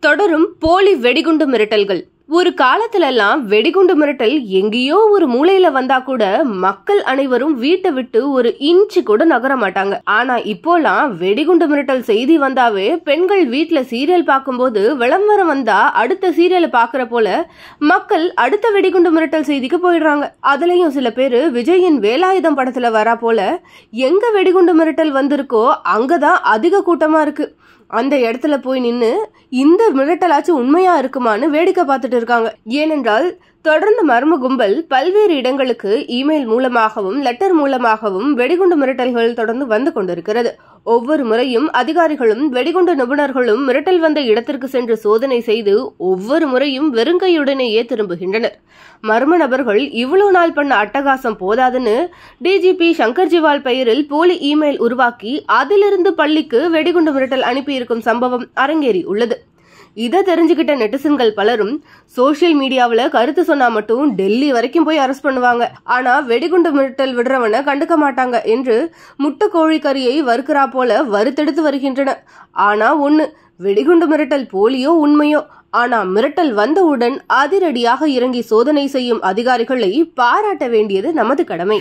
தொடரும் போலி வெடிகுண்டு மிரட்டல்கள். ஒரு காலத்திலெல்லாம் வெடிகுண்டு மிரட்டல் எங்கேயோ ஒரு மூலையில வந்தா கூட மக்கள் அனைவரும் வீட்டை விட்டு ஒரு இன்ச்சு கூட நகர மாட்டாங்க. ஆனா இப்போலாம் வெடிகுண்டு மிரட்டல் செய்தி வந்தாவே பெண்கள் வீட்டுல சீரியல் பார்க்கும்போது விளம்பரம் வந்தா அடுத்த சீரியலை பாக்குற போல மக்கள் அடுத்த வெடிகுண்டு மிரட்டல் செய்திக்கு போயிடுறாங்க. அதுலயும் சில பேரு விஜயின் வேலாயுதம் படத்துல வரா போல எங்க வெடிகுண்டு மிரட்டல் வந்திருக்கோ அங்கதான் அதிக கூட்டமா இருக்கு. அந்த இடத்துல போய் நின்னு இந்த மிரட்டலாச்சும் உண்மையா இருக்குமான்னு வேடிக்கை பார்த்துட்டு இருக்காங்க. ஏனென்றால் தொடர்ந்து மர்ம கும்பல் பல்வேறு இடங்களுக்கு இமெயில் மூலமாகவும் லெட்டர் மூலமாகவும் வெடிகுண்டு மிரட்டல்கள் தொடர்ந்து வந்து கொண்டிருக்கிறது. ஒவ்வொரு முறையும் அதிகாரிகளும் வெடிகுண்டு நிபுணர்களும் மிரட்டல் வந்த இடத்திற்கு சென்று சோதனை செய்து ஒவ்வொரு முறையும் வெறுங்கையுடனேயே திரும்புகின்றனர். மர்ம நபர்கள் இவ்வளவு நாள் பண்ண அட்டகாசம் போதாதுன்னு டிஜிபி சங்கர் ஜிவால் பெயரில் போலி இமெயில் உருவாக்கி அதிலிருந்து பள்ளிக்கு வெடிகுண்டு மிரட்டல் அனுப்பியிருக்கும் சம்பவம் அரங்கேறி உள்ளது. இதை தெரிஞ்சுக்கிட்ட நெட்டிசன்கள் பலரும் சோசியல் மீடியாவில கருத்து சொன்னா மட்டும் டெல்லி வரைக்கும் போய் அரெஸ்ட் பண்ணுவாங்க, ஆனா வெடிகுண்டு மிரட்டல் விடுறவனை கண்டுக்க மாட்டாங்க என்று முட்டை கோழிக்கறியை வறுக்கிறா போல வறுத்தெடுத்து வருகின்றனர். ஆனா ஒண்ணு, வெடிகுண்டு மிரட்டல் போலியோ உண்மையோ, ஆனா மிரட்டல் வந்தவுடன் அதிரடியாக இறங்கி சோதனை செய்யும் அதிகாரிகளை பாராட்ட வேண்டியது நமது கடமை.